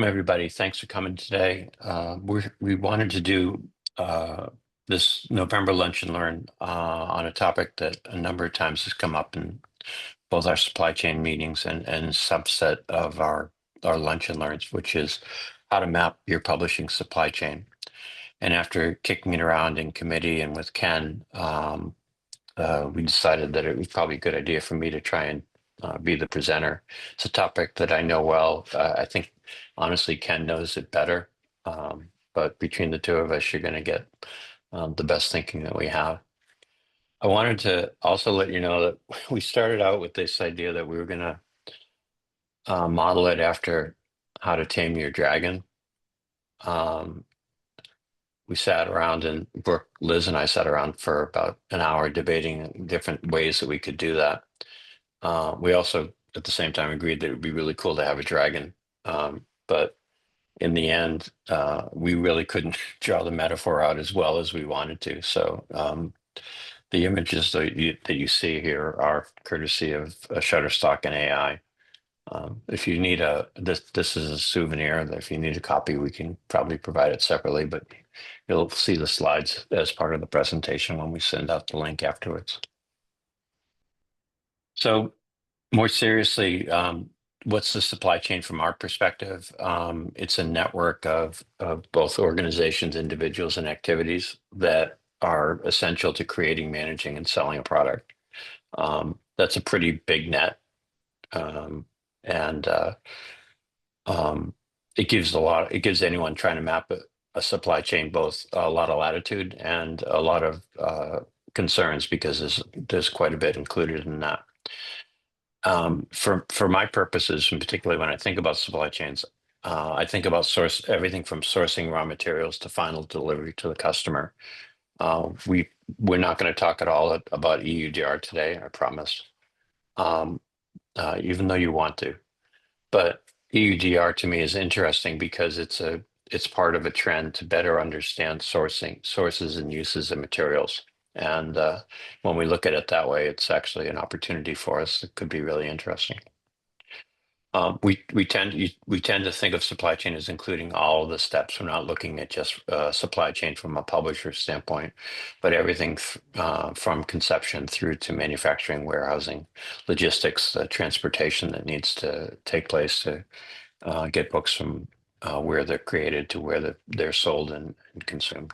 Everybody. Thanks for coming today. We wanted to do this November Lunch and Learn on a topic that a number of times has come up in both our supply chain meetings and subset of our Lunch and Learns, which is how to map your publishing supply chain. And after kicking it around in committee and with Ken, we decided that it was probably a good idea for me to try and be the presenter. It's a topic that I know well. I think, honestly, Ken knows it better. But between the two of us, you're going to get the best thinking that we have. I wanted to also let you know that we started out with this idea that we were going to model it after How to Tame Your Dragon. We sat around and Brooke, Liz, and I sat around for about an hour debating different ways that we could do that. We also, at the same time, agreed that it would be really cool to have a dragon. But in the end, we really couldn't draw the metaphor out as well as we wanted to. So the images that you see here are courtesy of Shutterstock and AI. If you need this is a souvenir. If you need a copy, we can probably provide it separately, but you'll see the slides as part of the presentation when we send out the link afterwards. So more seriously, what's the supply chain from our perspective? It's a network of both organizations, individuals, and activities that are essential to creating, managing, and selling a product. That's a pretty big net. And it gives anyone trying to map a supply chain both a lot of latitude and a lot of concerns, because there's quite a bit included in that. For my purposes, and particularly when I think about supply chains, I think about everything from sourcing raw materials to final delivery to the customer. We're not going to talk at all about EUDR today, I promise. Even though you want to. But EUDR to me is interesting because it's part of a trend to better understand sources and uses of materials. And when we look at it that way, it's actually an opportunity for us that could be really interesting. We tend to think of supply chain as including all of the steps. We're not looking at just supply chain from a publisher standpoint, but everything from conception through to manufacturing, warehousing, logistics, transportation that needs to take place to get books from where they're created to where they're sold and consumed.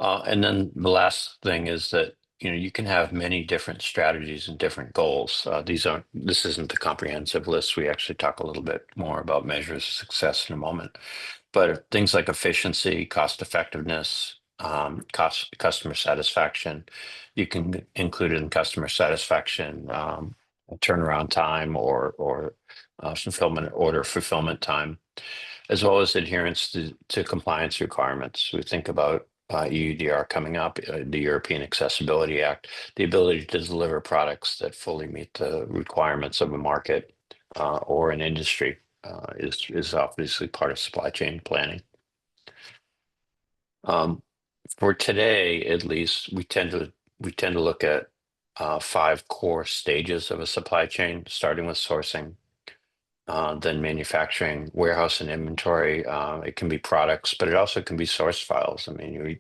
And then the last thing is that you can have many different strategies and different goals. This isn't the comprehensive list. We actually talk a little bit more about measures of success in a moment. But things like efficiency, cost effectiveness, customer satisfaction, you can include in customer satisfaction turnaround time or fulfillment time, as well as adherence to compliance requirements. We think about EUDR coming up, the European Accessibility Act, the ability to deliver products that fully meet the requirements of a market or an industry is obviously part of supply chain planning. For today, at least, we tend to look at 5 core stages of a supply chain, starting with sourcing, then manufacturing, warehouse and inventory. It can be products, but it also can be source files. I mean,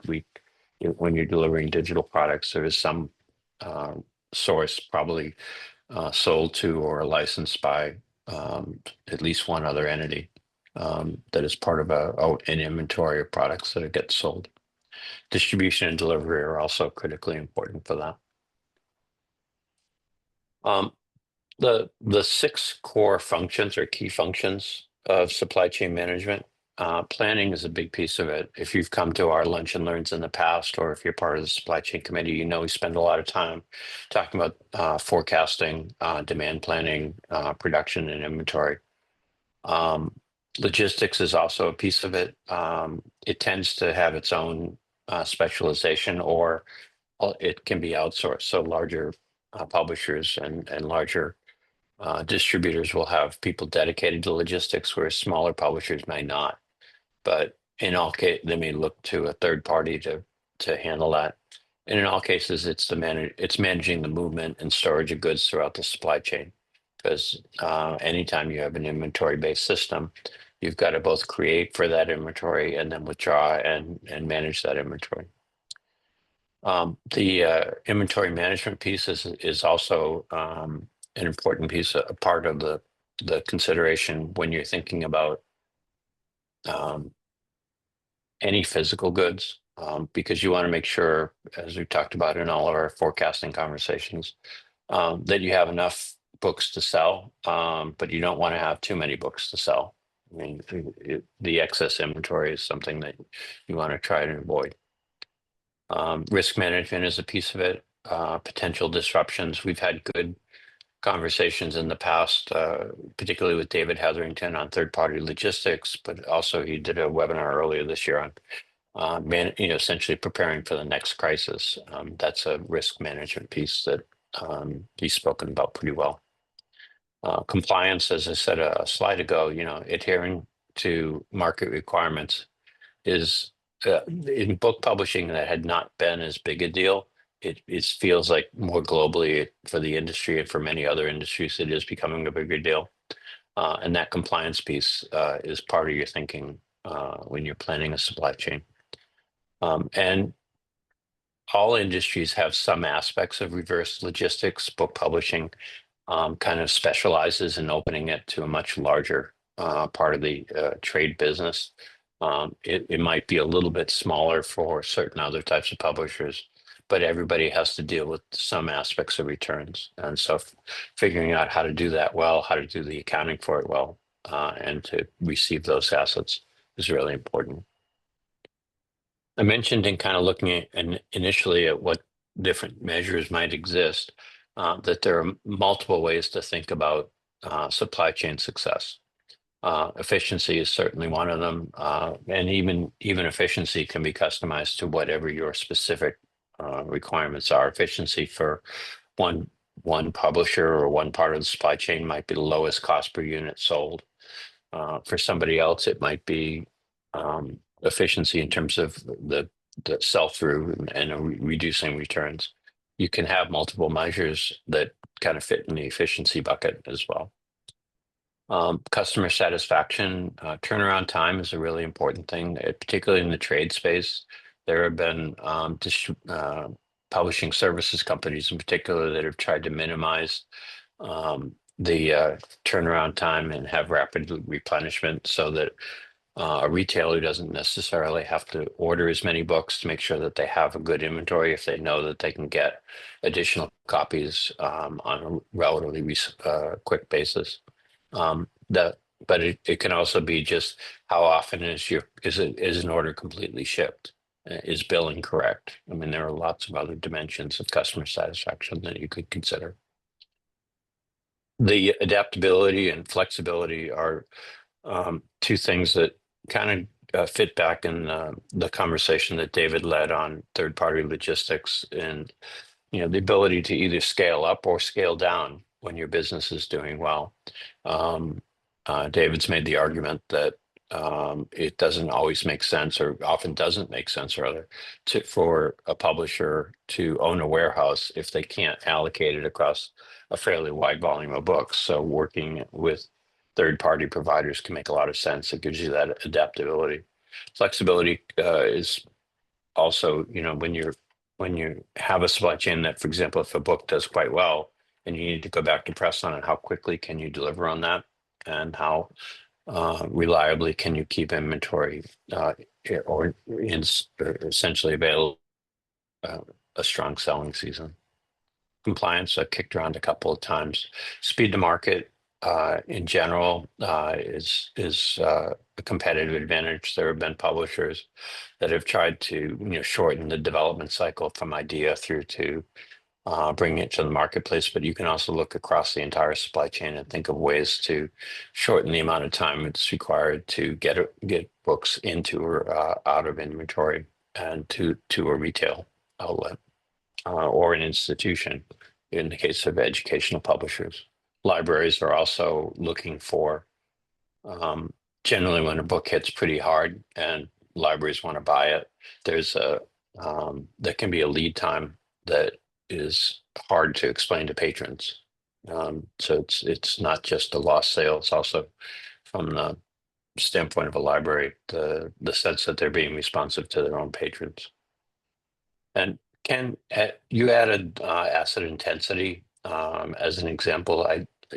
when you're delivering digital products, there is some source probably sold to or licensed by at least one other entity that is part of an inventory of products that get sold. Distribution and delivery are also critically important for that. The 6 core functions or key functions of supply chain management. Planning is a big piece of it. If you've come to our lunch and learns in the past, or if you're part of the supply chain committee, we spend a lot of time talking about forecasting, demand planning, production, and inventory. Logistics is also a piece of it. It tends to have its own specialization, or it can be outsourced. So larger publishers and larger distributors will have people dedicated to logistics, whereas smaller publishers may not. But in all cases, they may look to a third party to handle that. And in all cases, it's managing the movement and storage of goods throughout the supply chain. Because anytime you have an inventory-based system, You've got to both create for that inventory and then withdraw and manage that inventory. The inventory management piece is also an important piece, a part of the consideration when you're thinking about um, any physical goods, because you want to make sure, as we talked about in all of our forecasting conversations, that you have enough books to sell, but you don't want to have too many books to sell. I mean, the excess inventory is something that you want to try to avoid. Risk management is a piece of it. Potential disruptions. We've had good conversations in the past, particularly with David Hetherington on third-party logistics, but also he did a webinar earlier this year on essentially preparing for the next crisis. That's a risk management piece that he's spoken about pretty well. Compliance, as I said a slide ago, adhering to market requirements is in book publishing that had not been as big a deal. It feels like more globally for the industry and for many other industries, it is becoming a bigger deal. And that compliance piece is part of your thinking when you're planning a supply chain. And all industries have some aspects of reverse logistics. Book publishing kind of specializes in opening it to a much larger part of the trade business. It might be a little bit smaller for certain other types of publishers, but everybody has to deal with some aspects of returns. And so figuring out how to do that well, how to do the accounting for it well, and to receive those assets is really important. I mentioned in kind of looking at initially at what different measures might exist, that there are multiple ways to think about supply chain success. Efficiency is certainly one of them, and even efficiency can be customized to whatever your specific requirements are. Efficiency for one publisher or one part of the supply chain might be the lowest cost per unit sold. For somebody else, it might be efficiency in terms of the sell-through and reducing returns. You can have multiple measures that kind of fit in the efficiency bucket as well. Customer satisfaction, turnaround time is a really important thing, particularly in the trade space. There have been publishing services companies in particular that have tried to minimize the turnaround time and have rapid replenishment so that a retailer doesn't necessarily have to order as many books to make sure that they have a good inventory if they know that they can get additional copies on a relatively quick basis. But it can also be just how often is an order completely shipped? Is billing correct? I mean, there are lots of other dimensions of customer satisfaction that you could consider. The adaptability and flexibility are two things that kind of fit back in the conversation that David led on third-party logistics and the ability to either scale up or scale down when your business is doing well. David's made the argument that it doesn't always make sense, or often doesn't make sense, rather, for a publisher to own a warehouse if they can't allocate it across a fairly wide volume of books. So working with third-party providers can make a lot of sense. It gives you that adaptability. Flexibility is also, when you have a supply chain that, for example, if a book does quite well and you need to go back to press on it, how quickly can you deliver on that, and how reliably can you keep inventory or essentially available a strong selling season. Compliance, I've kicked around a couple of times. Speed to market in general is a competitive advantage. There have been publishers that have tried to shorten the development cycle from idea through to bringing it to the marketplace. But you can also look across the entire supply chain and think of ways to shorten the amount of time it's required to get books into or out of inventory and to a retail outlet or an institution in the case of educational publishers. Libraries are also looking for, generally when a book hits pretty hard and libraries want to buy it, there can be a lead time that is hard to explain to patrons. So it's not just a lost sale, it's also from the standpoint of a library, the sense that they're being responsive to their own patrons. And Ken, you added asset intensity as an example.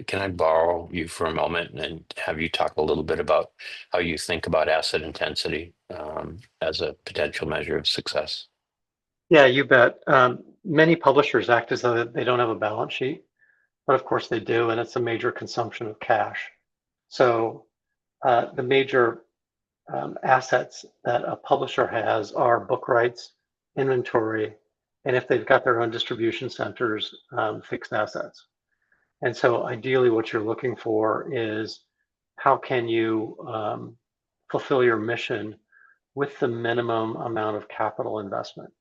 Can I borrow you for a moment and have you talk a little bit about how you think about asset intensity as a potential measure of success? Yeah, you bet. Many publishers act as though they don't have a balance sheet, but of course they do, and it's a major consumption of cash. So the major assets that a publisher has are book rights, inventory, and if they've got their own distribution centers, fixed assets. And so ideally what you're looking for is how can you fulfill your mission with the minimum amount of capital investment.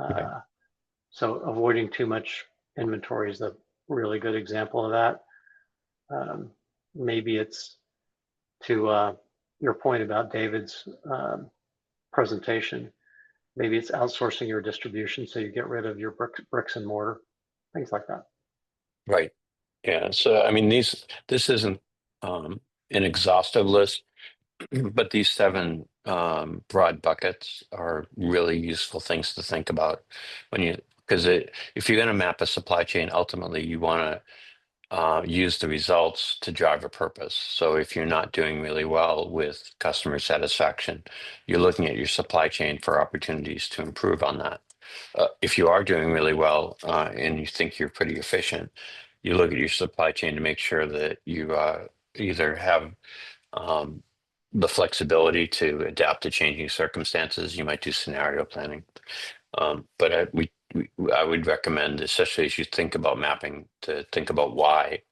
Okay. Uh, so avoiding too much inventory is a really good example of that. Maybe it's to your point about David's presentation. Maybe it's outsourcing your distribution so you get rid of your bricks and mortar, things like that. Right. Yeah. So, I mean, this isn't um, an exhaustive list, but these seven broad buckets are really useful things to think about when because if you're going to map a supply chain, ultimately you want to use the results to drive a purpose. So if you're not doing really well with customer satisfaction, you're looking at your supply chain for opportunities to improve on that. If you are doing really well and you think you're pretty efficient, you look at your supply chain to make sure that you either have um, the flexibility to adapt to changing circumstances. You might do scenario planning. But I would recommend, especially as you think about mapping, to think about why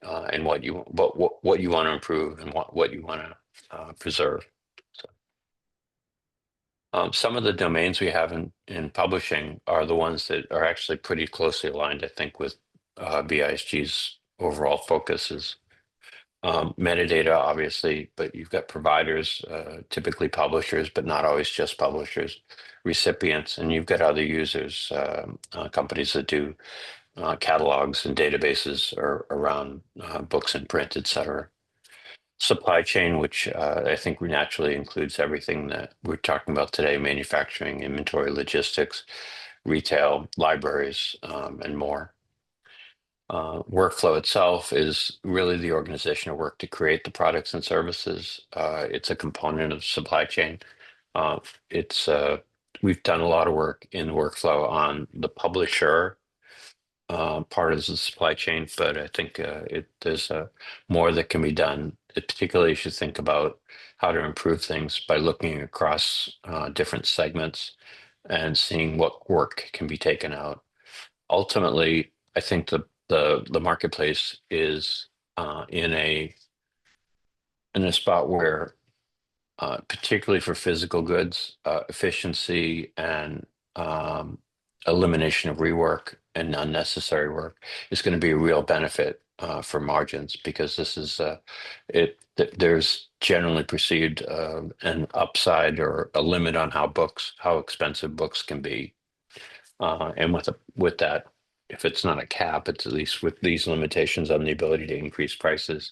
and what you want to improve and what you want to preserve. So, some of the domains we have in publishing are the ones that are actually pretty closely aligned, I think, with BISG's overall focuses. Metadata, obviously, but you've got providers, typically publishers, but not always just publishers, recipients, and you've got other users, companies that do catalogs and databases around books and print, et cetera. Supply chain, which I think naturally includes everything that we're talking about today: manufacturing, inventory, logistics, retail, libraries, and more. Workflow itself is really the organizational work to create the products and services. It's a component of supply chain. Uh, it's we've done a lot of work in workflow on the publisher part of the supply chain, but I think there's more that can be done. Particularly, you should think about how to improve things by looking across different segments and seeing what work can be taken out. Ultimately, I think the marketplace is in a spot where, particularly for physical goods, efficiency and um, elimination of rework and unnecessary work is going to be a real benefit for margins, because this is there's generally perceived an upside or a limit on how expensive books can be. And with that, if it's not a cap, it's at least with these limitations on the ability to increase prices.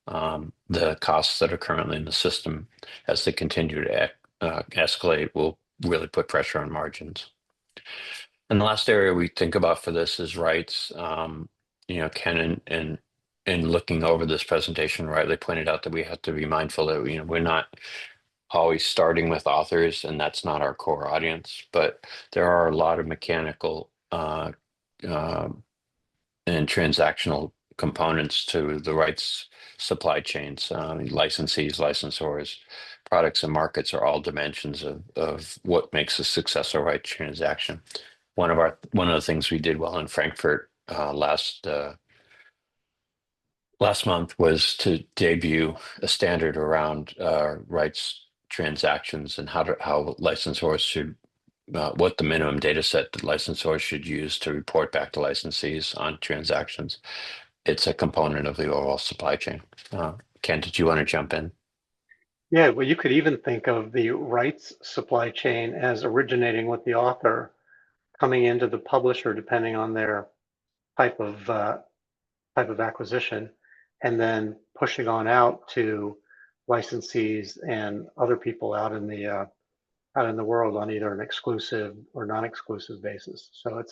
The costs that are currently in the system, as they continue to escalate, will really put pressure on margins. And the last area we think about for this is rights. Ken, in looking over this presentation, rightly pointed out that we have to be mindful that we're not always starting with authors, and that's not our core audience. But there are a lot of mechanical uh, and transactional components to the rights supply chains. Licensees, licensors, products, and markets are all dimensions of what makes a successful rights transaction. One of the things we did well in Frankfurt last month was to debut a standard around rights transactions and how licensors should what the minimum data set that licensors should use to report back to licensees on transactions. It's a component of the overall supply chain. Ken, did you want to jump in? Yeah, well, you could even think of the rights supply chain as originating with the author, coming into the publisher depending on their type of acquisition, and then pushing on out to licensees and other people out in the world on either an exclusive or non-exclusive basis. So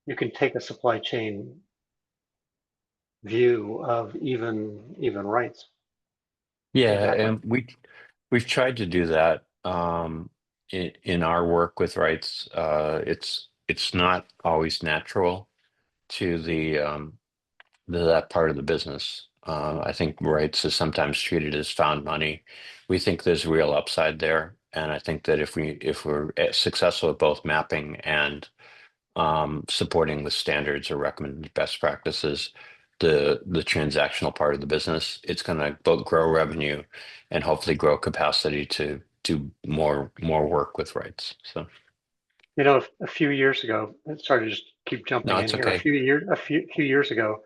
you can take a supply chain view of even rights Yeah, exactly. and we've tried to do that in our work with rights. It's not always natural to that part of the business. I think rights is sometimes treated as found money. We think there's real upside there, and I think that if we're successful at both mapping and supporting with standards or recommended best practices, the transactional part of the business, it's going to both grow revenue and hopefully grow capacity to do more work with rights. So You know, a few years ago, sorry to just keep no, jumping in it's here. okay. A few years ago,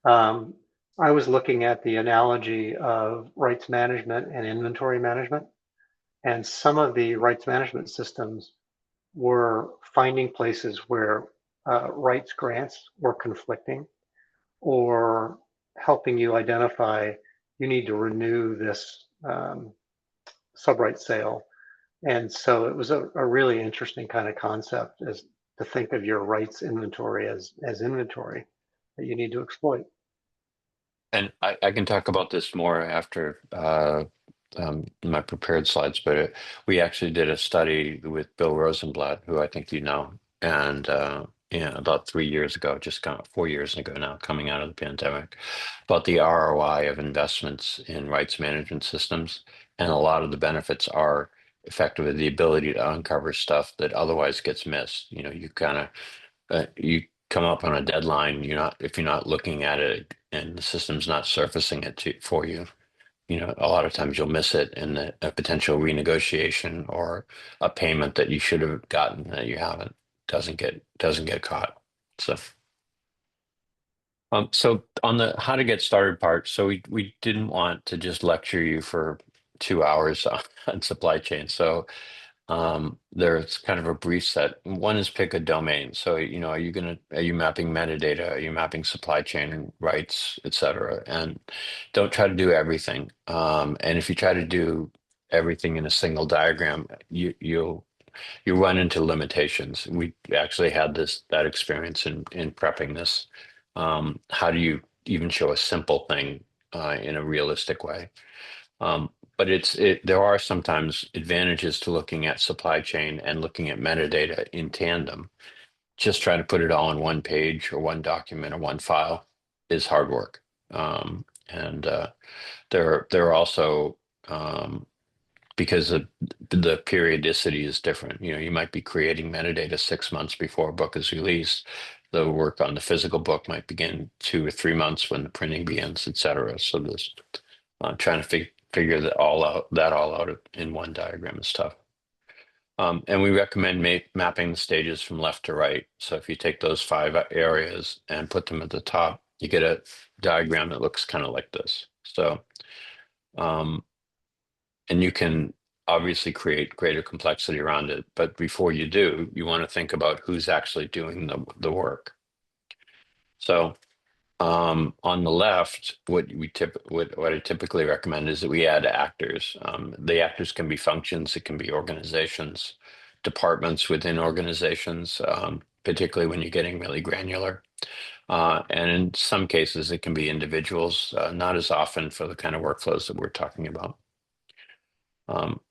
um, I was looking at the analogy of rights management and inventory management, and some of the rights management systems were finding places where rights grants were conflicting, or helping you identify you need to renew this subright sale. And so it was a really interesting kind of concept, as to think of your rights inventory as inventory that you need to exploit. And I can talk about this more after my prepared slides, but we actually did a study with Bill Rosenblatt, who I think you know, and about 3 years ago, just kind of 4 years ago now, coming out of the pandemic, about the ROI of investments in rights management systems, and a lot of the benefits are effectively the ability to uncover stuff that otherwise gets missed. You kind of you come up on a deadline, if you're not looking at it and the system's not surfacing it for you, a lot of times you'll miss it in a potential renegotiation or a payment that you should have gotten that you haven't doesn't get caught. So on the how to get started part, so we didn't want to just lecture you for 2 hours on supply chain. So there's kind of a brief set. One is pick a domain. So, are you mapping metadata? Are you mapping supply chain rights, et cetera? And don't try to do everything. And if you try to do everything in a single diagram, you run into limitations. We actually had that experience in prepping this. How do you even show a simple thing in a realistic way? But there are sometimes advantages to looking at supply chain and looking at metadata in tandem. Just trying to put it all in one page or one document or one file is hard work. And there are also because the periodicity is different. You might be creating metadata 6 months before a book is released. The work on the physical book might begin 2 or 3 months when the printing begins, et cetera. So this trying to figure that all out in one diagram is tough. And we recommend mapping the stages from left to right. So if you take those 5 areas and put them at the top, you get a diagram that looks kind of like this. So, um, and you can obviously create greater complexity around it. But before you do, you want to think about who's actually doing the work. So on the left, what I typically recommend is that we add actors. The actors can be functions, it can be organizations, departments within organizations, particularly when you're getting really granular. And in some cases, it can be individuals, not as often for the kind of workflows that we're talking about. Um,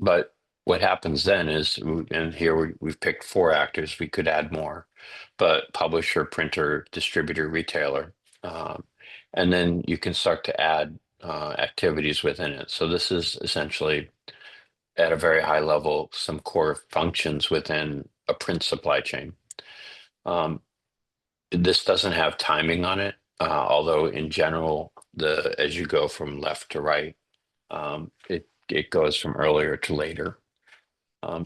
but what happens then is, and here we've picked 4 actors, we could add more, but publisher, printer, distributor, retailer. Um, and then you can start to add activities within it. So this is essentially at a very high level, some core functions within a print supply chain. Um, this doesn't have timing on it, although in general, as you go from left to right, it goes from earlier to later.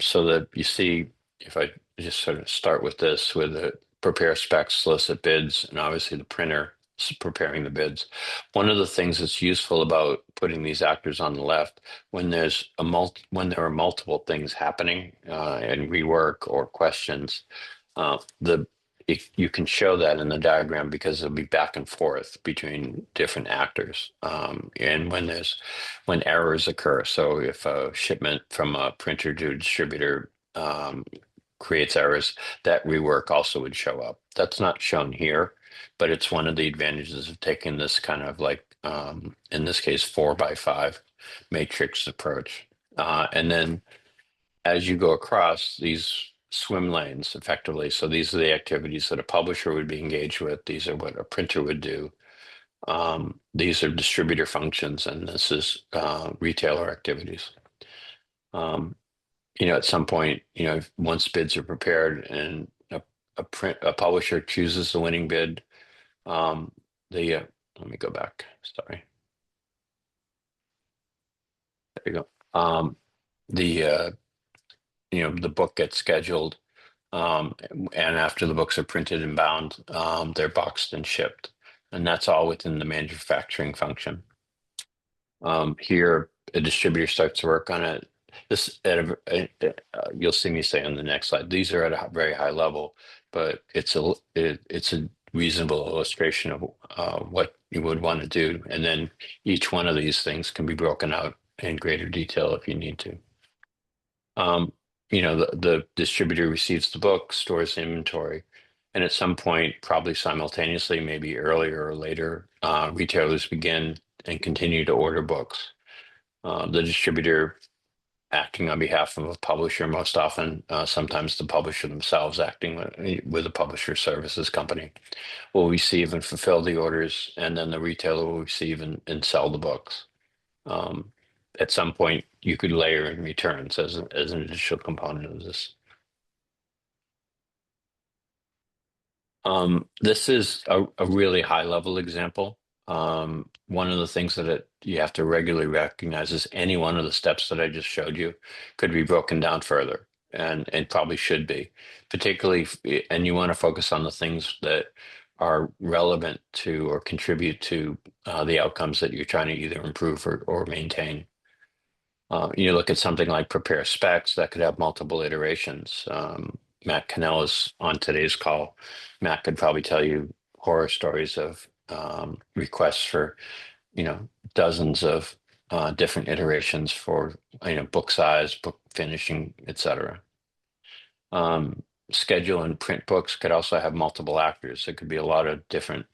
So that you see, if I just sort of start with this, with the prepare specs, solicit bids, and obviously the printer is preparing the bids. One of the things that's useful about putting these actors on the left, when when there are multiple things happening and rework or questions, the you can show that in the diagram because it'll be back and forth between different actors. And when errors occur, so if a shipment from a printer to a distributor creates errors, that rework also would show up. That's not shown here, but it's one of the advantages of taking this kind of like, in this case, 4x5 matrix approach. And then as you go across these swim lanes effectively, so these are the activities that a publisher would be engaged with. These are what a printer would do. These are distributor functions, and this is retailer activities. At some point, once bids are prepared and a publisher chooses the winning bid, the let me go back. Sorry. There you go. The the book gets scheduled, and after the books are printed and bound, they're boxed and shipped, and that's all within the manufacturing function. Here, a distributor starts to work on it. This you'll see me say on the next slide. These are at a very high level, but it's a reasonable illustration of what you would want to do, and then each one of these things can be broken out in greater detail if you need to. The distributor receives the book, stores the inventory, and at some point, probably simultaneously, maybe earlier or later, retailers begin and continue to order books. The distributor acting on behalf of a publisher, most often, sometimes the publisher themselves acting with a publisher services company, will receive and fulfill the orders, and then the retailer will receive and sell the books. At some point, you could layer in returns as an additional component of this. This is a really high level example. One of the things that you have to regularly recognize is any one of the steps that I just showed you could be broken down further, and probably should be, particularly, and you want to focus on the things that are relevant to or contribute to the outcomes that you're trying to either improve or maintain. You look at something like prepare specs that could have multiple iterations. Matt Cannell is on today's call. Matt could probably tell you horror stories of requests for, dozens of different iterations for, book size, book finishing, etc. Schedule and print books could also have multiple actors. There could be a lot of different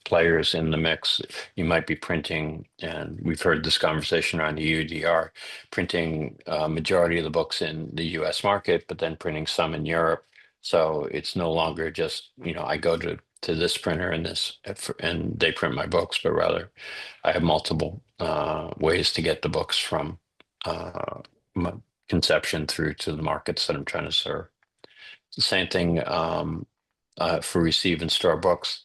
players in the mix. You might be printing, and we've heard this conversation around the UDR, printing a majority of the books in the US market, but then printing some in Europe. So it's no longer just, I go to this printer and they print my books, but rather I have multiple ways to get the books from conception through to the markets that I'm trying to serve. The same thing for receive and store books.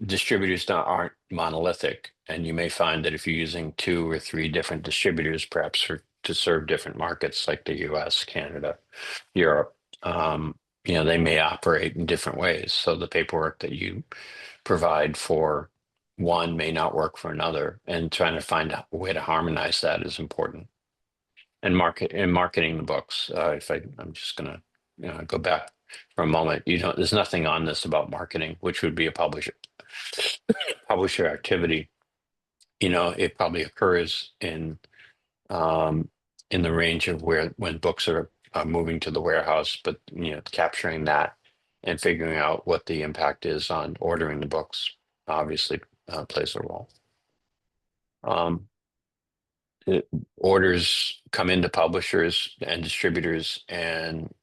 Distributors aren't monolithic, and you may find that if you're using 2 or 3 different distributors, perhaps to serve different markets like the US, Canada, Europe, they may operate in different ways. So the paperwork that you provide for one may not work for another, and trying to find a way to harmonize that is important. And marketing the books. I'm just gonna go back for a moment. There's nothing on this about marketing, which would be a publisher activity. It probably occurs in the range of when books are moving to the warehouse, but capturing that and figuring out what the impact is on ordering the books obviously plays a role. Orders come into publishers and distributors in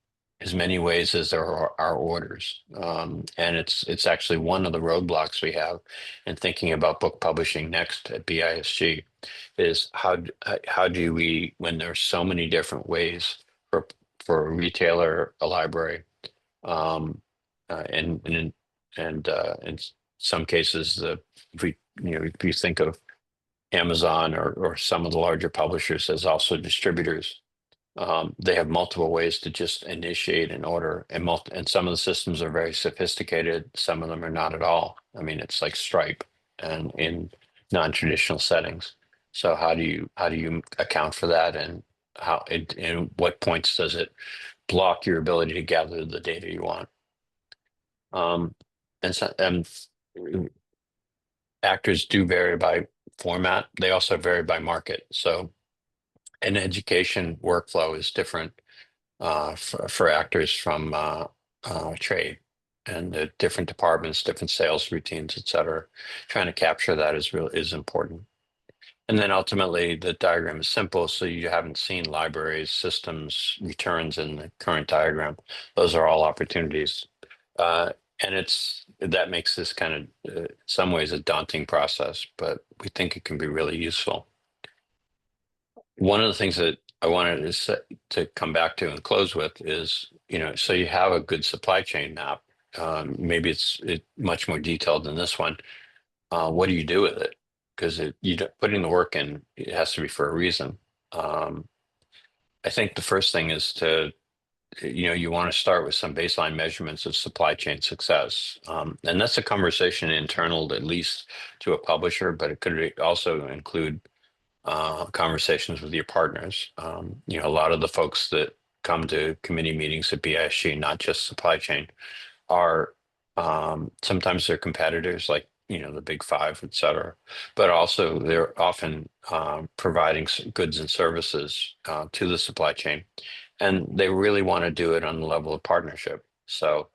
as many ways as there are orders. And it's actually one of the roadblocks we have in thinking about book publishing next at BISG is how do we, when there's so many different ways for a retailer, a library, and in some cases, if you think of Amazon or some of the larger publishers as also distributors, they have multiple ways to just initiate an order, and some of the systems are very sophisticated. Some of them are not at all. I mean, it's like Stripe and in non-traditional settings. So how do you account for that, and and what points does it block your ability to gather the data you want? Um, and actors do vary by format. They also vary by market. So an education workflow is different for actors from trade and the different departments, different sales routines, et cetera. Trying to capture that is important. And then ultimately, the diagram is simple, so you haven't seen libraries, systems, returns in the current diagram. Those are all opportunities. Uh, and that makes this kind of, in some ways, a daunting process, but we think it can be really useful. One of the things that I wanted to come back to and close with is, so you have a good supply chain map. Maybe it's much more detailed than this one. What do you do with it? Because putting the work in, it has to be for a reason. Um, I think the first thing is you want to start with some baseline measurements of supply chain success. And that's a conversation internal, at least to a publisher, but it could also include conversations with your partners. A lot of the folks that come to committee meetings at BISG, not just supply chain, are sometimes they're competitors like the big five, et cetera, but also they're often providing goods and services to the supply chain, and they really want to do it on the level of partnership. So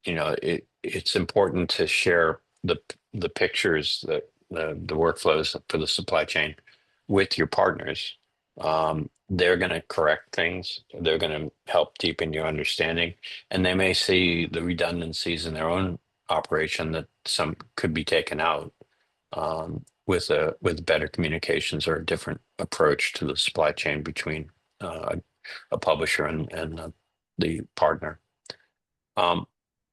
it's important to share the pictures, the workflows for the supply chain with your partners. They're going to correct things. They're going to help deepen your understanding, and they may see the redundancies in their own operation that some could be taken out with better communications or a different approach to the supply chain between uh, a publisher and the partner. Um,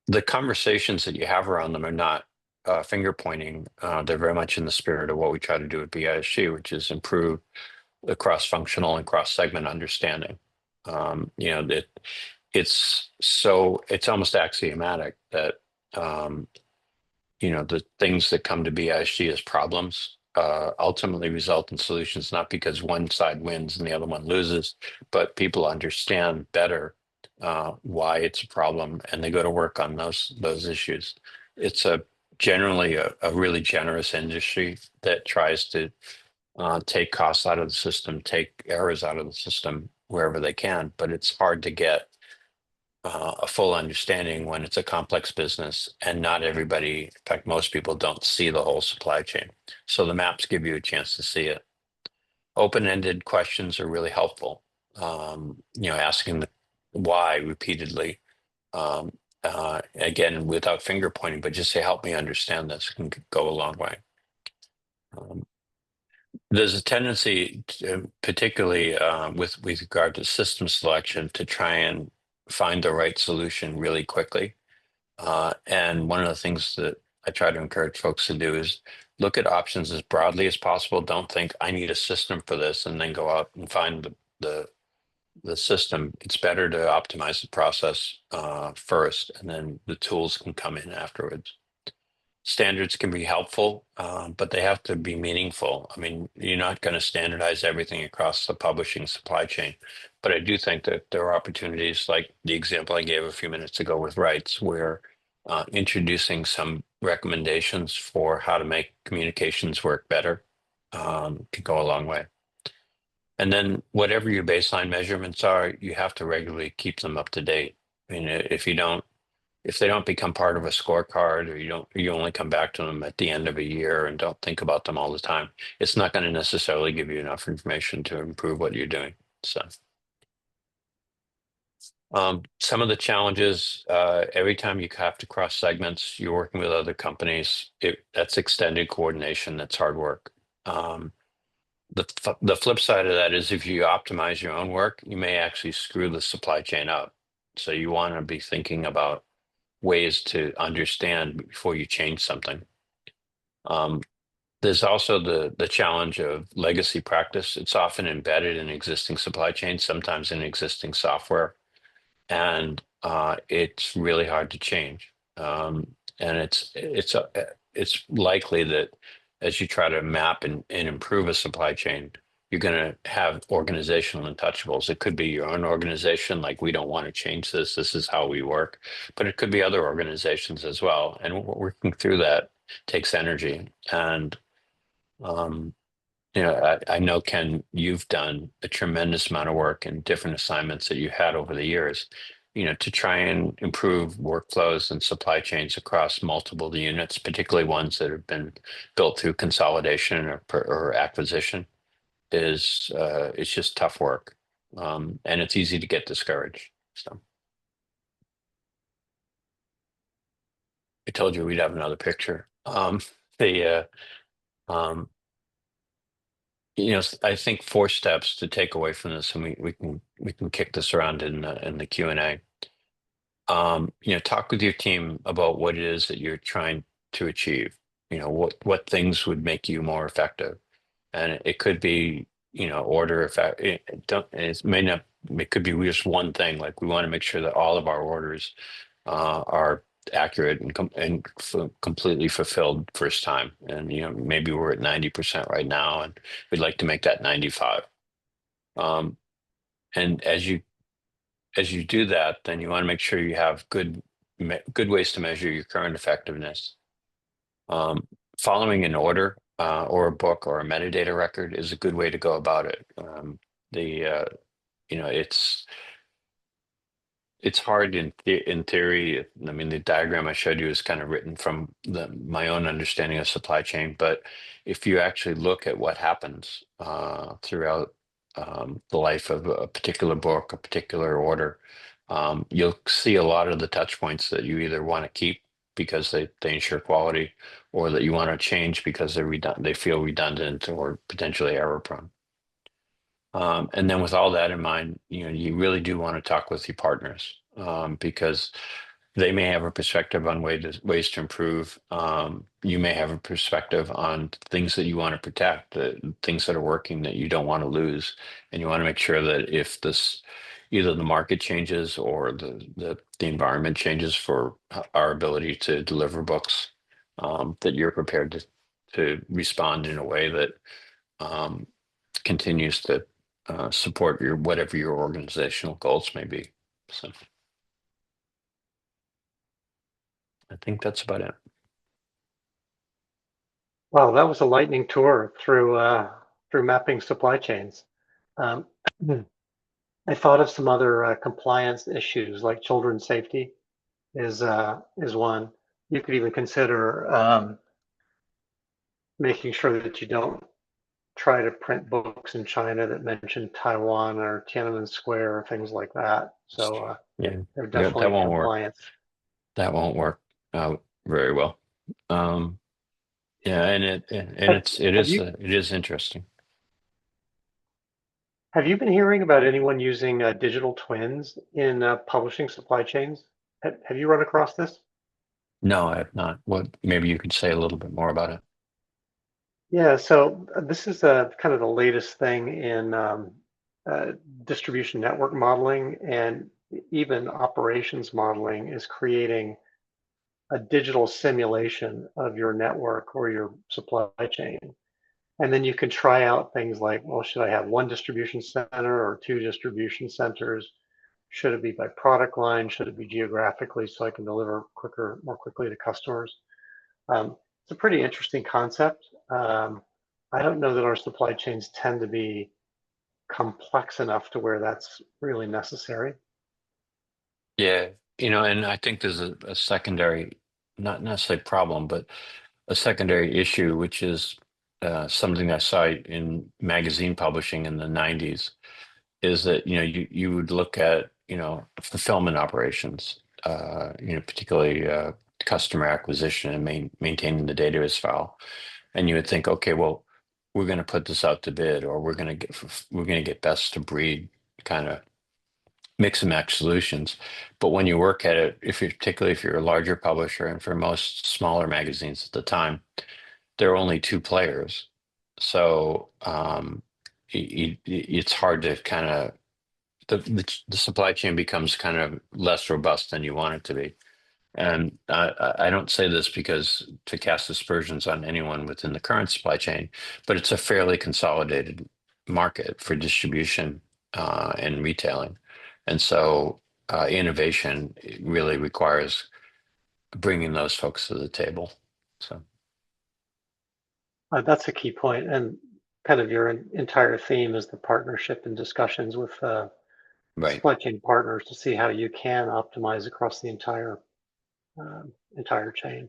the conversations that you have around them are not finger pointing. They're very much in the spirit of what we try to do at BISG, which is improve the cross-functional and cross-segment understanding. That it's almost axiomatic that the things that come to BISG as problems ultimately result in solutions, not because one side wins and the other one loses, but people understand better why it's a problem and they go to work on those issues. It's generally a really generous industry that tries to take costs out of the system, take errors out of the system wherever they can, but it's hard to get a full understanding when it's a complex business and not everybody, in fact, most people don't see the whole supply chain. So the maps give you a chance to see it. Open-ended questions are really helpful. Asking the why repeatedly, again, without finger pointing, but just say, help me understand this, can go a long way. There's a tendency, particularly with regard to system selection, to try and find the right solution really quickly. And one of the things that I try to encourage folks to do is look at options as broadly as possible. Don't think I need a system for this and then go out and find the system. It's better to optimize the process first, and then the tools can come in afterwards. Standards can be helpful, but they have to be meaningful. I mean, you're not going to standardize everything across the publishing supply chain, but I do think that there are opportunities like the example I gave a few minutes ago with rights, where introducing some recommendations for how to make communications work better could go a long way. And then whatever your baseline measurements are, you have to regularly keep them up to date. I mean, if they don't become part of a scorecard, or you only come back to them at the end of a year and don't think about them all the time, it's not going to necessarily give you enough information to improve what you're doing. So some of the challenges, every time you have to cross segments, you're working with other companies, that's extended coordination, that's hard work. The flip side of that is if you optimize your own work, you may actually screw the supply chain up. So you want to be thinking about ways to understand before you change something. There's also the challenge of legacy practice. It's often embedded in existing supply chains, sometimes in existing software, and it's really hard to change. And it's likely that as you try to map and improve a supply chain, you're going to have organizational untouchables. It could be your own organization, like we don't want to change this. This is how we work. But it could be other organizations as well. And working through that takes energy. And um, I know, Ken, you've done a tremendous amount of work in different assignments that you had over the years, to try and improve workflows and supply chains across multiple units, particularly ones that have been built through consolidation or acquisition. It's just tough work, and it's easy to get discouraged. So I told you we'd have another picture. The um, I think four steps to take away from this, and we can kick this around in the Q&A. Talk with your team about what it is that you're trying to achieve. What things would make you more effective, and it could be order effect. It may not. It could be just one thing. Like we want to make sure that all of our orders are accurate and completely fulfilled first time. And maybe we're at 90% right now, and we'd like to make that 95. Um, and as you do that, then you want to make sure you have good ways to measure your current effectiveness. Following an order or a book or a metadata record is a good way to go about it. The it's hard in theory. I mean, the diagram I showed you is kind of written from my own understanding of supply chain. But if you actually look at what happens throughout the life of a particular book, a particular order, you'll see a lot of the touch points that you either want to keep because they ensure quality, or that you want to change because they feel redundant or potentially error prone. And then with all that in mind, you really do want to talk with your partners, because they may have a perspective on ways to improve. You may have a perspective on things that you want to protect, things that are working that you don't want to lose. And you want to make sure that if either the market changes or the environment changes for our ability to deliver books, that you're prepared to respond in a way that um, continues to support whatever your organizational goals may be. So I think that's about it. Well, that was a lightning tour through mapping supply chains. Um, I thought of some other compliance issues like children's safety is one. You could even consider making sure that you don't try to print books in China that mention Taiwan or Tiananmen Square or things like that. So Yeah, they're yeah, that definitely won't work. compliance. That won't work out very well. Um, yeah, and Have, it have is you it is interesting. have you been hearing about anyone using digital twins in publishing supply chains? Have you run across this? No, I have not. What maybe you could say a little bit more about it. Yeah, so this is kind of the latest thing in uh, distribution network modeling, and even operations modeling is creating a digital simulation of your network or your supply chain. And then you can try out things like, well, should I have one distribution center or two distribution centers? Should it be by product line? Should it be geographically so I can deliver more quickly to customers? It's a pretty interesting concept. I don't know that our supply chains tend to be complex enough to where that's really necessary. Yeah, and I think there's a secondary, not necessarily problem, but a secondary issue, which is something I saw in magazine publishing in the 90s, is that you would look at fulfillment operations, particularly customer acquisition and maintaining the database file, and you would think, okay, well, we're going to put this out to bid, or we're going to get best to breed kind of mix and match solutions. But when you work at it, particularly if you're a larger publisher, and for most smaller magazines at the time, there are only two players, so it's hard to kind of the supply chain becomes kind of less robust than you want it to be. And I don't say this because to cast aspersions on anyone within the current supply chain, but it's a fairly consolidated market for distribution and retailing. And so innovation really requires bringing those folks to the table. So, That's a key point, and kind of your entire theme is the partnership and discussions with right. supply chain partners to see how you can optimize across the entire chain.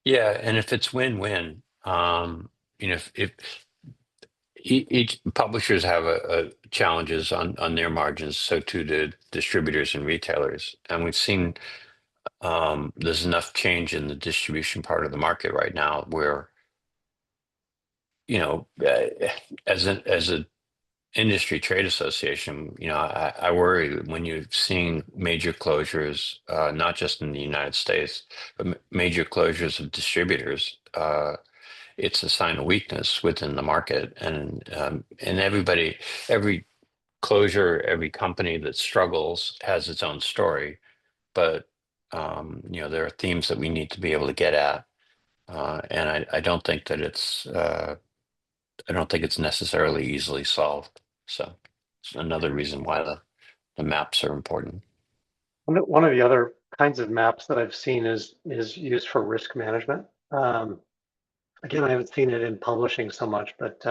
Yeah. And if it's win-win, if each publishers have a challenges on their margins, so too do distributors and retailers. And we've seen there's enough change in the distribution part of the market right now where, as an industry trade association, I worry when you're seeing major closures, not just in the United States, but major closures of distributors. It's a sign of weakness within the market, and every closure, every company that struggles has its own story. But there are themes that we need to be able to get at, and I don't think that I don't think it's necessarily easily solved. So it's another reason why the maps are important. One of the other kinds of maps that I've seen is used for risk management. Again, I haven't seen it in publishing so much, but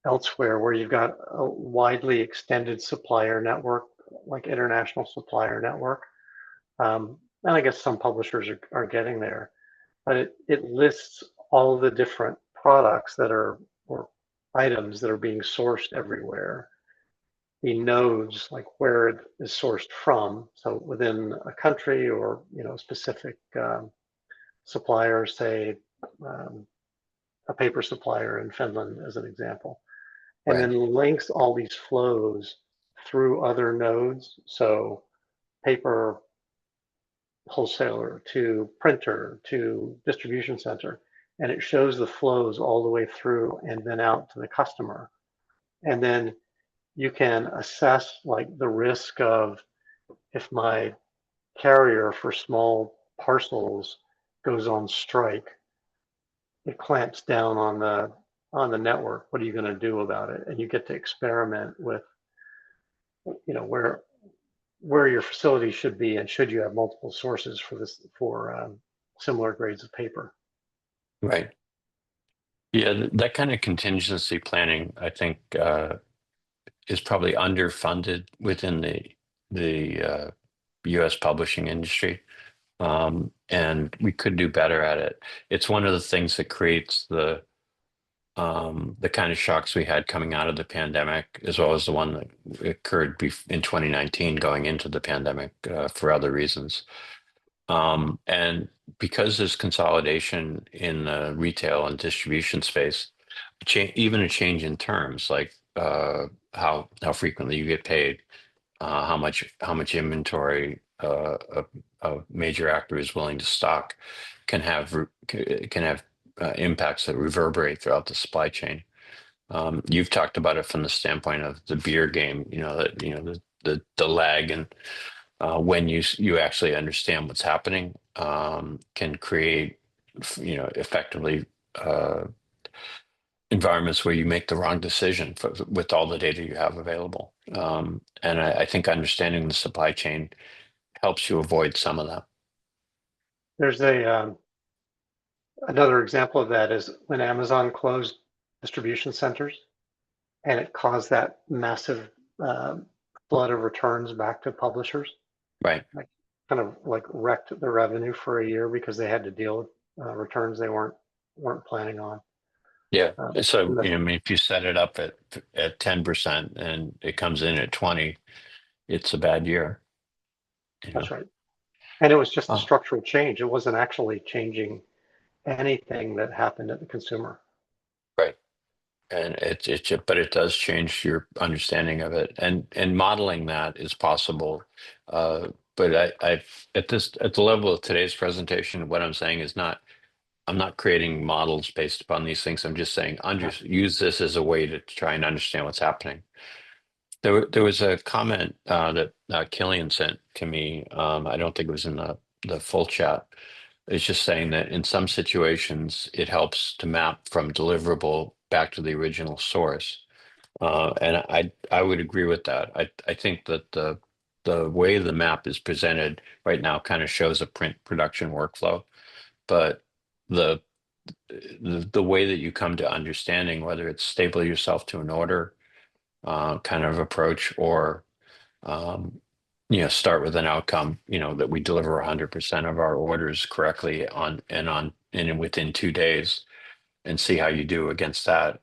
elsewhere where you've got a widely extended supplier network, like international supplier network. And I guess some publishers are getting there, but it lists all the different products that are, or items that are being sourced everywhere. The nodes, like where it is sourced from, so within a country or specific suppliers, say um, a paper supplier in Finland as an example, and Right, then links all these flows through other nodes. So paper wholesaler to printer to distribution center, and it shows the flows all the way through and then out to the customer. And then you can assess like the risk of, if my carrier for small parcels goes on strike, it clamps down on the network. What are you going to do about it? And you get to experiment with, where your facility should be, and should you have multiple sources for this for similar grades of paper. right. Yeah, that kind of contingency planning, I think, is probably underfunded within the U.S. publishing industry, and we could do better at it. It's one of the things that creates the kind of shocks we had coming out of the pandemic, as well as the one that occurred in 2019 going into the pandemic for other reasons. And because there's consolidation in the retail and distribution space, even a change in terms, like how frequently you get paid, how much inventory a major actor is willing to stock, can have impacts that reverberate throughout the supply chain. You've talked about it from the standpoint of the beer game, that the lag and when you actually understand what's happening, can create effectively environments where you make the wrong decision with all the data you have available. And I think understanding the supply chain helps you avoid some of that. There's a another example of that is when Amazon closed distribution centers, and it caused that massive uh, flood of returns back to publishers. Right. Like kind of like wrecked the revenue for a year because they had to deal with returns they weren't planning on. Yeah. So, And I mean, if you set it up at 10% and it comes in at 20, it's a bad year, you that's know. right. And it was just a Oh, structural change. It wasn't actually changing anything that happened at the consumer. right. And but it does change your understanding of it, and modeling that is possible. But at the level of today's presentation, what I'm saying is not, I'm not creating models based upon these things. I'm just saying Yeah. use this as a way to try and understand what's happening. There was a comment that Killian sent to me. I don't think it was in the full chat. It's just saying that in some situations, it helps to map from deliverable back to the original source. And I would agree with that. I think that the way the map is presented right now kind of shows a print production workflow, but the the way that you come to understanding whether it's stable yourself to an order kind of approach or um, start with an outcome, that we deliver 100% of our orders correctly and within 2 days and see how you do against that.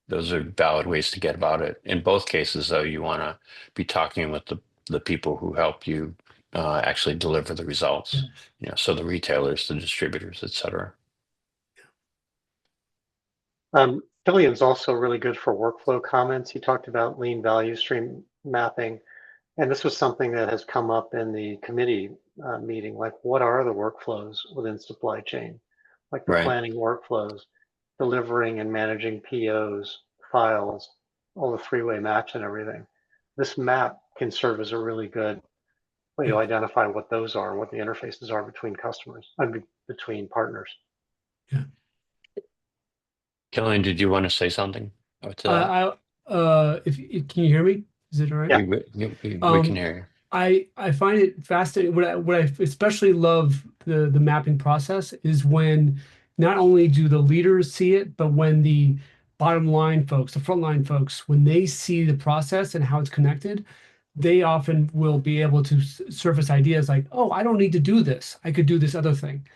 Those are valid ways to get about it. In both cases, though, you want to be talking with the people who help you actually deliver the Yeah. results. So the retailers, the distributors, et cetera. Killian's also really good for workflow comments. He talked about lean value stream mapping, and this was something that has come up in the committee meeting, like what are the workflows within supply chain, like the Right. planning workflows, delivering and managing POs, files, all the three-way match and everything. This map can serve as a really good way to Yeah. identify what those are and what the interfaces are between customers, between partners. Yeah. Killian, did you want to say something to that? If can you hear me? Is it all right? Yeah. We can Um, hear you. I find it fascinating. What I especially love the mapping process is when not only do the leaders see it, but when the bottom line folks, the frontline folks, when they see the process and how it's connected, they often will be able to surface ideas like, oh, I don't need to do this. I could do this other thing.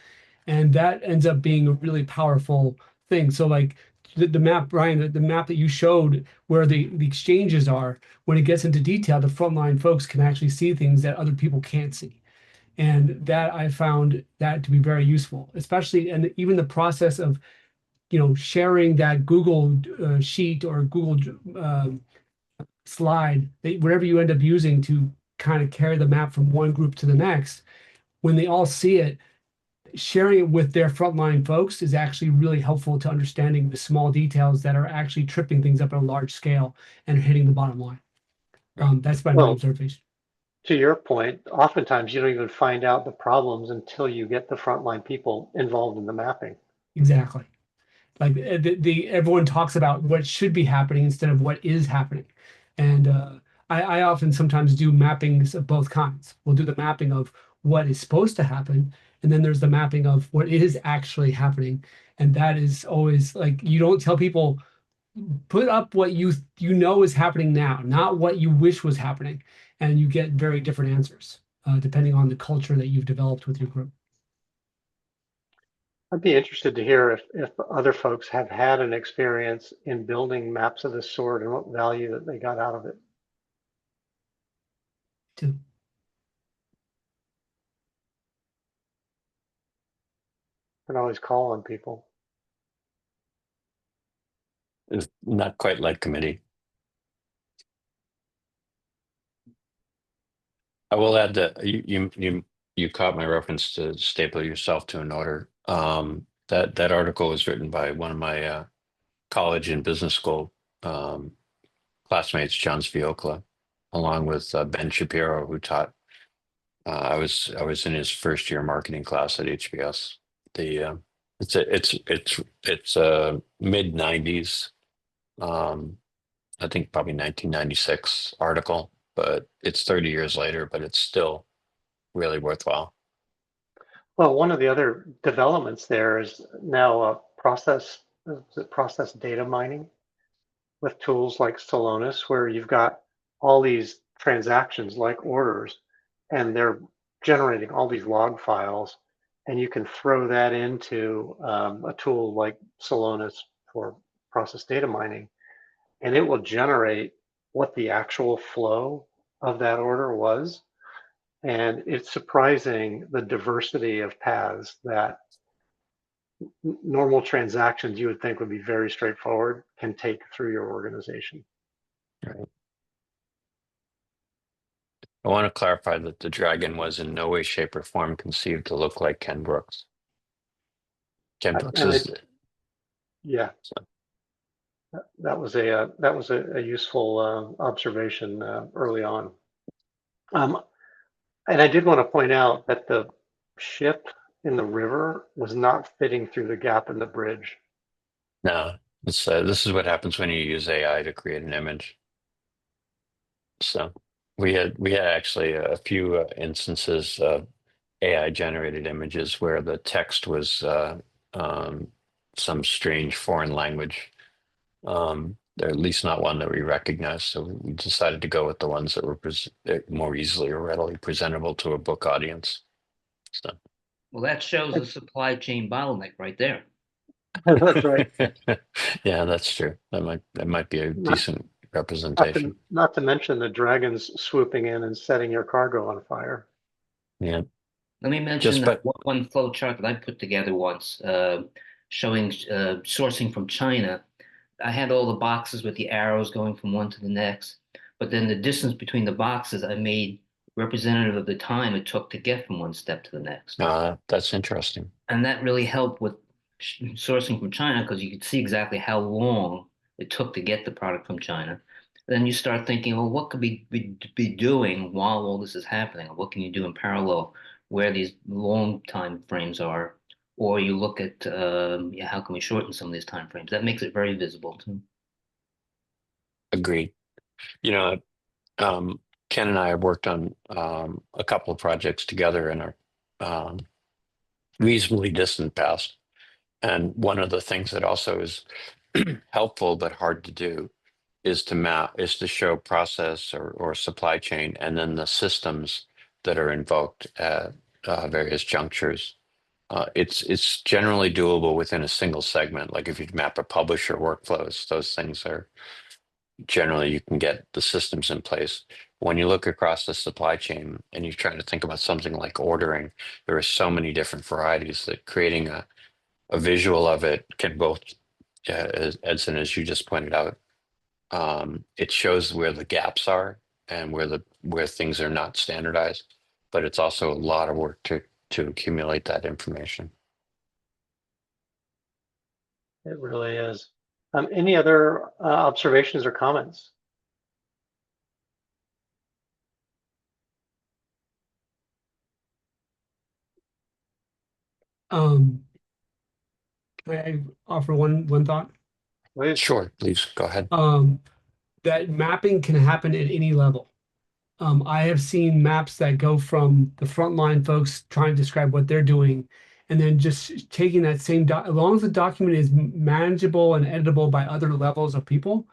And that ends up being a really powerful thing. So like the map, Brian, the map that you showed where the exchanges are, when it gets into detail, the frontline folks can actually see things that other people can't see. And that I found that to be very useful, especially and even the process of sharing that Google sheet or Google slide, whatever you end up using to kind of carry the map from one group to the next. When they all see it, sharing it with their frontline folks is actually really helpful to understanding the small details that are actually tripping things up on a large scale and hitting the bottom line. Right. That's been my Well, observation. to your point, oftentimes you don't even find out the problems until you get the frontline people involved in the mapping. Exactly. Like everyone talks about what should be happening instead of what is happening. And I often sometimes do mappings of both kinds. We'll do the mapping of what is supposed to happen, and then there's the mapping of what is actually happening. And that is always like you don't tell people put up what you know is happening now, not what you wish was happening, and you get very different answers depending on the culture that you've developed with your group. I'd be interested to hear if other folks have had an experience in building maps of this sort and what value that they got out of it. Too. You can always call on people. It's not quite like committee. I will add that you caught my reference to staple yourself to an order. That article was written by one of my college and business school um, classmates, John Sviokla, along with Ben Shapiro, who taught. I was in his first year marketing class at HBS. The it's a mid '90s. Um, I think probably 1996 article, but it's 30 years later, but it's still really worthwhile. Well, one of the other developments there is now process data mining with tools like Solonis, where you've got all these transactions like orders, and they're generating all these log files, and you can throw that into a tool like Solonis for process data mining, and it will generate what the actual flow of that order was. And it's surprising the diversity of paths that normal transactions you would think would be very straightforward can take through your organization. Right. I want to clarify that the dragon was in no way, shape, or form conceived to look like Ken Brooks. Ken Brooks And is it, yeah, so, that was a useful observation early on. Um, and I did want to point out that the ship in the river was not fitting through the gap in the bridge. no. This is what happens when you use AI to create an image. So we had actually a few instances of AI generated images where the text was um, some strange foreign language. They're at least not one that we recognize. So we decided to go with the ones that were more easily or readily presentable to a book audience. So Well, that shows a supply chain bottleneck right there. That's right. yeah, that's true. That might be a Not, decent not representation. to, not to mention the dragons swooping in and setting your cargo on fire. Yeah, Let me mention just but one flow chart that I put together once, showing sourcing from China. I had all the boxes with the arrows going from one to the next, but then the distance between the boxes I made representative of the time it took to get from one step to the next. that's interesting. And that really helped with sourcing from China because you could see exactly how long it took to get the product from China. Then you start thinking, well, what could be doing while all this is happening? What can you do in parallel where these long time frames are? Or you look at yeah, how can we shorten some of these time frames? That makes it very visible too. Agreed. You know, um, Ken and I have worked on a couple of projects together in our um, reasonably distant past. And one of the things that also is helpful but hard to do is to show process or supply chain and then the systems that are invoked at various junctures. It's generally doable within a single segment. Like if you map a publisher workflows, those things are generally you can get the systems in place. When you look across the supply chain and you're trying to think about something like ordering, there are so many different varieties that creating a visual of it can both, as Edson, as you just pointed out, it shows where the gaps are and where things are not standardized, but it's also a lot of work to accumulate that information. It really is. Any other observations or comments? Um, I offer one thought. Please. Sure, please go ahead. That mapping can happen at any level. I have seen maps that go from the frontline folks trying to describe what they're doing, and then just taking that same doc, as long as the document is manageable and editable by other levels of people,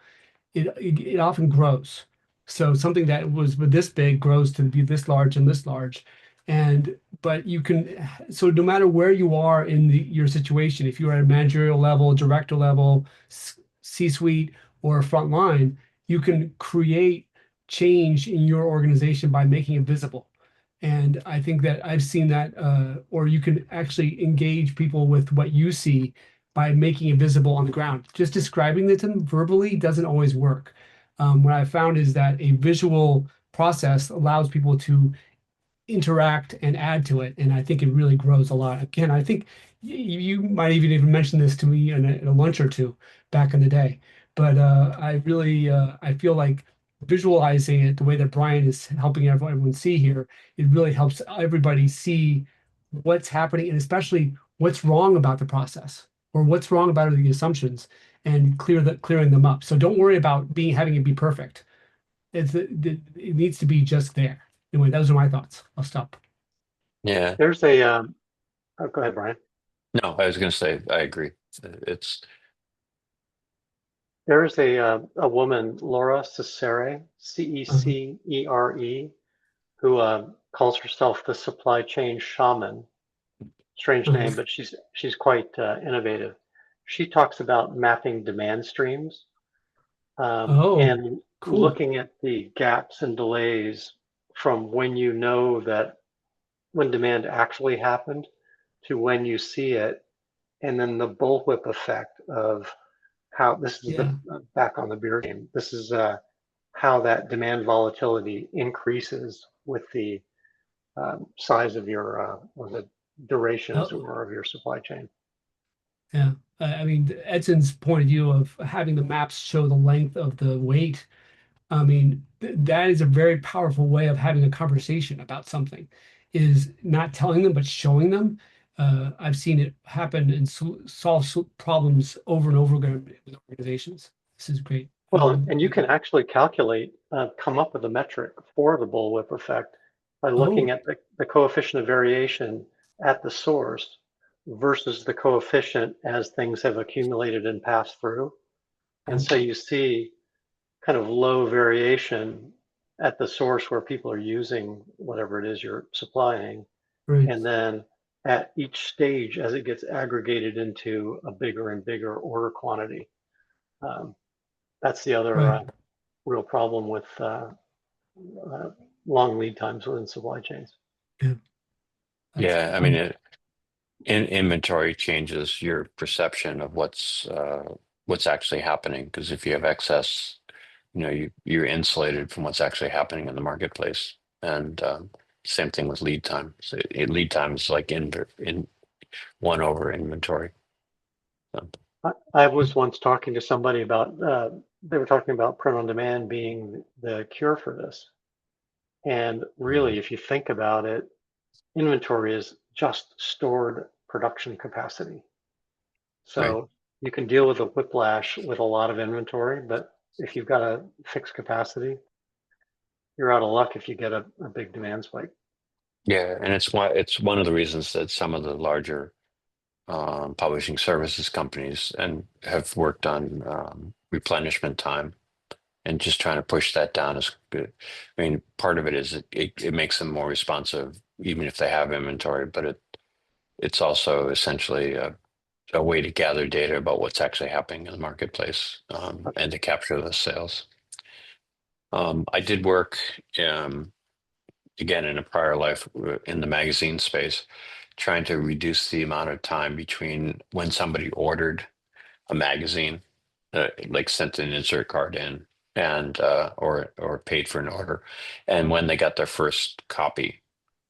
it often grows. So something that was this big grows to be this large and this large. And but you can, so no matter where you are in your situation, if you're at a managerial level, director level, C-suite, or frontline, you can create change in your organization by making it visible. And I think that I've seen that, or you can actually engage people with what you see by making it visible on the ground. Just describing it to them verbally doesn't always work. What I found is that a visual process allows people to interact and add to it, and I think it really grows a lot. Again, I think you might even mention this to me in a lunch or two back in the day, but I really I feel like visualizing it the way that Brian is helping everyone see here, it really helps everybody see what's happening and especially what's wrong about the process or what's wrong about the assumptions and clearing them up. So don't worry about having it be perfect. It needs to be just there. Anyway, those are my thoughts. I'll stop. Yeah, There's a, oh, go ahead, Brian. no, I was going to say I agree. It's There's a woman, Laura Cecere, Uh-huh. Cecere, who calls herself the supply chain shaman. Strange Uh-huh. name, but she's quite innovative. She talks about mapping demand streams Oh, and cool. looking at the gaps and delays from when you know that when demand actually happened to when you see it, and then the bullwhip effect of how this is the Yeah. back on the beer game. This is how that demand volatility increases with the size of your or the duration, as it Oh, were, of your supply chain. yeah. I mean, Edson's point of view of having the maps show the length of the weight. I mean, that is a very powerful way of having a conversation about something, is not telling them, but showing them. I've seen it happen and solve problems over and over again with organizations. This is great. Well, and you can actually calculate, come up with a metric for the bullwhip effect by looking Oh, at the coefficient of variation at the source versus the coefficient as things have accumulated and passed through. And so you see kind of low variation at the source where people are using whatever it is you're supplying. right, And then at each stage, as it gets aggregated into a bigger and bigger order quantity. That's the other right. real problem with long lead times within supply chains. Yeah. That's, Yeah, I mean, in inventory changes your perception of what's actually happening, because if you have excess, you're insulated from what's actually happening in the marketplace. And same thing with lead time. So lead time is like in one over inventory. So, I was once talking to somebody about, they were talking about print on demand being the cure for this. And really, if you think about it, inventory is just stored production capacity. right. So you can deal with a whiplash with a lot of inventory, but if you've got a fixed capacity, you're out of luck if you get a big demand spike. Yeah, and it's one of the reasons that some of the larger publishing services companies and have worked on replenishment time and just trying to push that down is good. I mean, part of it is it makes them more responsive, even if they have inventory, but it's also essentially a way to gather data about what's actually happening in the marketplace and to capture those sales. I did work again in a prior life in the magazine space, trying to reduce the amount of time between when somebody ordered a magazine, like sent an insert card in and or paid for an order, and when they got their first copy.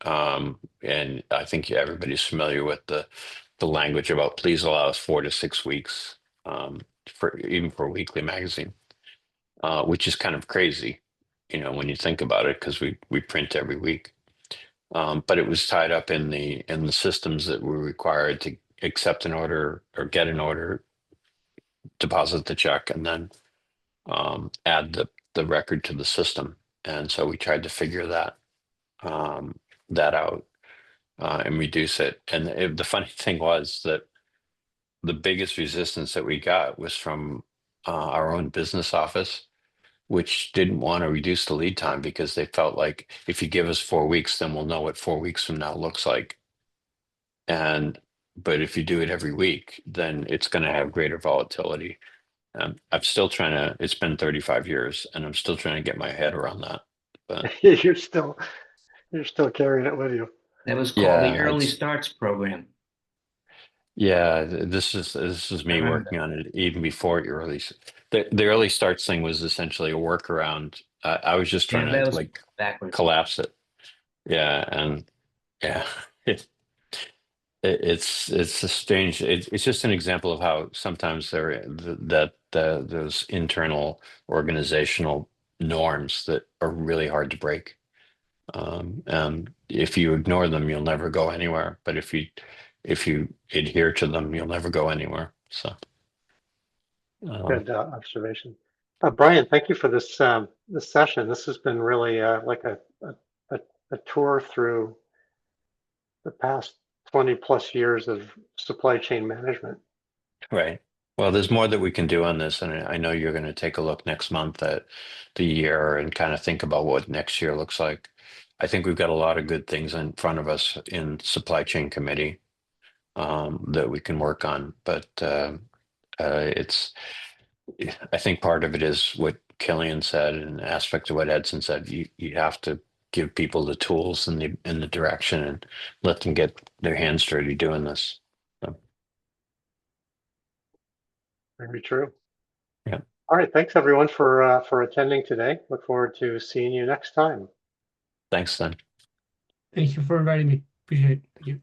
And I think everybody's familiar with the language about please allow us 4 to 6 weeks for even for a weekly magazine, which is kind of crazy, when you think about it, because we print every week. But it was tied up in the systems that were required to accept an order or get an order, deposit the check, and then add the record to the system. And so we tried to figure that out and reduce it. And the funny thing was that the biggest resistance that we got was from our own business office, which didn't want to reduce the lead time because they felt like if you give us 4 weeks, then we'll know what 4 weeks from now looks like. But if you do it every week, then it's going to have greater volatility. I'm still trying to, it's been 35 years and I'm still trying to get my head around that. But you're still carrying it with you. That was called the yeah, Early it's, Starts Program. yeah, this is I me remember working on it even before the early starts thing was essentially a workaround. I was just that. Yeah, trying that to was like backwards. collapse it. Yeah. And yeah, it's a strange, it's just an example of how sometimes those internal organizational norms that are really hard to break. And if you ignore them, you'll never go anywhere. But if you adhere to them, you'll never go anywhere. So um, Good observation. Brian, thank you for this session. This has been really like a tour through the past 20 plus years of supply chain management. right. Well, there's more that we can do on this, and I know you're going to take a look next month at the year and kind of think about what next year looks like. I think we've got a lot of good things in front of us in supply chain committee that we can work on, but it's I think part of it is what Killian said, and an aspect of what Edson said. You have to give people the tools and the direction, and let them get their hands dirty doing this. So, Very true. yeah, All right, thanks everyone for attending today. Look forward to seeing you next time. thanks then. Thank you for inviting me. Appreciate it. Thank you.